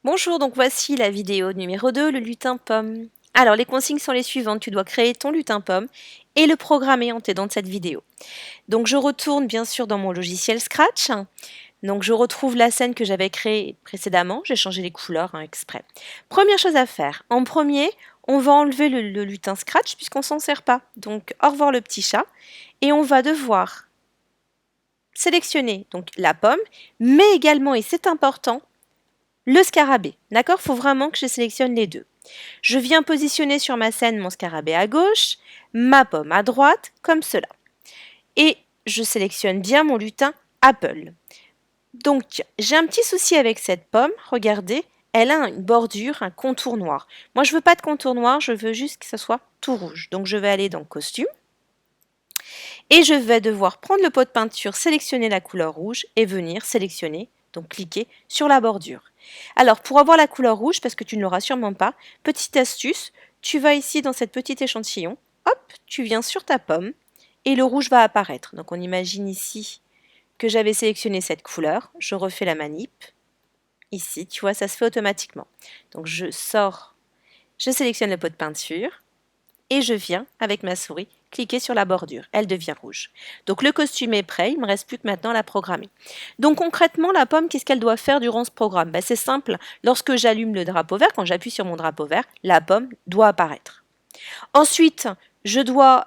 Bonjour, donc voici la vidéo numéro 2, le lutin pomme. Alors les consignes sont les suivantes, tu dois créer ton lutin pomme et le programmer en t'aidant de cette vidéo. Donc je retourne bien sûr dans mon logiciel Scratch, donc je retrouve la scène que j'avais créée précédemment, j'ai changé les couleurs exprès. Première chose à faire, en premier, on va enlever le lutin Scratch puisqu'on s'en sert pas. Donc au revoir le petit chat et on va devoir sélectionner donc la pomme, mais également, et c'est important, le scarabée, d'accord? Il faut vraiment que je sélectionne les deux. Je viens positionner sur ma scène mon scarabée à gauche, ma pomme à droite, comme cela. Et je sélectionne bien mon lutin Apple. Donc, j'ai un petit souci avec cette pomme. Regardez, elle a une bordure, un contour noir. Moi, je veux pas de contour noir, je veux juste que ce soit tout rouge. Donc, je vais aller dans Costume. Et je vais devoir prendre le pot de peinture, sélectionner la couleur rouge et venir sélectionner, donc cliquer sur la bordure. Alors pour avoir la couleur rouge, parce que tu ne l'auras sûrement pas, petite astuce, tu vas ici dans cette petite échantillon, hop, tu viens sur ta pomme et le rouge va apparaître. Donc on imagine ici que j'avais sélectionné cette couleur, je refais la manip, ici, tu vois, ça se fait automatiquement. Donc je sors, je sélectionne le pot de peinture, et je viens, avec ma souris, cliquer sur la bordure. Elle devient rouge. Donc le costume est prêt, il ne me reste plus que maintenant à la programmer. Donc concrètement, la pomme, qu'est-ce qu'elle doit faire durant ce programme? C'est simple, lorsque j'allume le drapeau vert, quand j'appuie sur mon drapeau vert, la pomme doit apparaître. Ensuite, la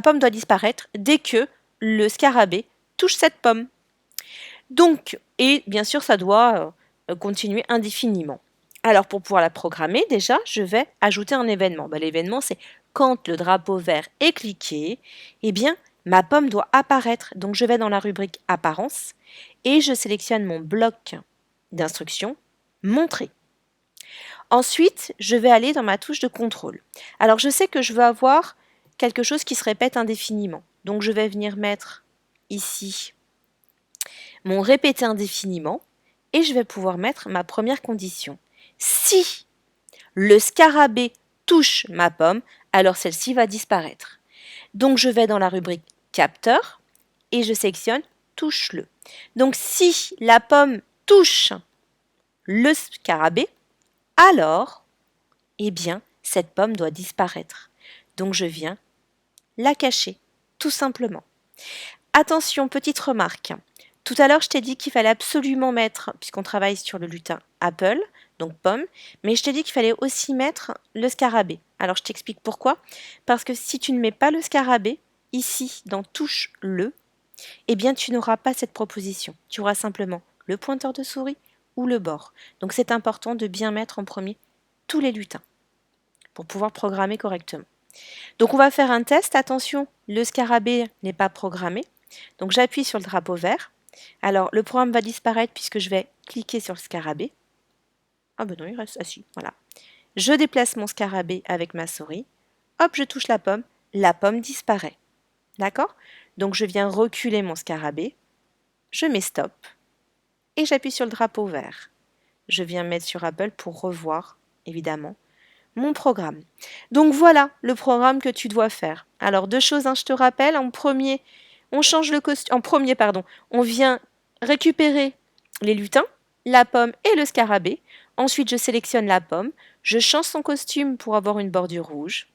pomme doit disparaître dès que le scarabée touche cette pomme. Donc, et bien sûr, ça doit continuer indéfiniment. Alors, pour pouvoir la programmer, déjà, je vais ajouter un événement. L'événement, c'est quand le drapeau vert est cliqué, eh bien, ma pomme doit apparaître. Donc, je vais dans la rubrique Apparence et je sélectionne mon bloc d'instructions Montrer. Ensuite, je vais aller dans ma touche de contrôle. Alors, je sais que je veux avoir quelque chose qui se répète indéfiniment. Donc, je vais venir mettre ici mon répéter indéfiniment et je vais pouvoir mettre ma première condition. Si le scarabée touche ma pomme, alors celle-ci va disparaître. Donc je vais dans la rubrique capteur et je sélectionne touche-le. Donc si la pomme touche le scarabée, alors, eh bien, cette pomme doit disparaître. Donc je viens la cacher, tout simplement. Attention, petite remarque. Tout à l'heure, je t'ai dit qu'il fallait absolument mettre, puisqu'on travaille sur le lutin Apple, donc pomme, mais je t'ai dit qu'il fallait aussi mettre le scarabée. Alors, je t'explique pourquoi. Parce que si tu ne mets pas le scarabée, ici, dans touche le, eh bien, tu n'auras pas cette proposition. Tu auras simplement le pointeur de souris ou le bord. Donc, c'est important de bien mettre en premier tous les lutins pour pouvoir programmer correctement. Donc, on va faire un test. Attention, le scarabée n'est pas programmé. Donc, j'appuie sur le drapeau vert. Alors, le programme va disparaître puisque je vais cliquer sur le scarabée. Ah ben non, il reste assis, voilà. Je déplace mon scarabée avec ma souris. Hop, je touche la pomme disparaît. D'accord? Donc, je viens reculer mon scarabée. Je mets stop. Et j'appuie sur le drapeau vert. Je viens mettre sur Apple pour revoir, évidemment, mon programme. Donc, voilà le programme que tu dois faire. Alors, deux choses, je te rappelle. En premier, on change le costume. En premier, pardon, on vient récupérer les lutins, la pomme et le scarabée. Ensuite, je sélectionne la pomme. Je change son costume pour avoir une bordure rouge.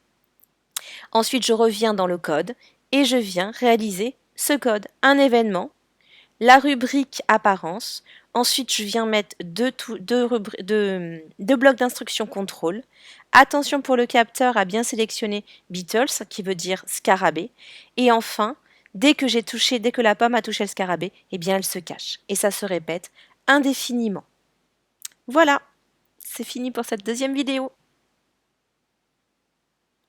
Ensuite, je reviens dans le code et je viens réaliser ce code, un événement, la rubrique apparence. Ensuite, je viens mettre deux blocs d'instruction contrôle. Attention pour le capteur à bien sélectionner Beatles, qui veut dire scarabée. Et enfin, dès que la pomme a touché le scarabée, eh bien elle se cache. Et ça se répète indéfiniment. Voilà, c'est fini pour cette deuxième vidéo.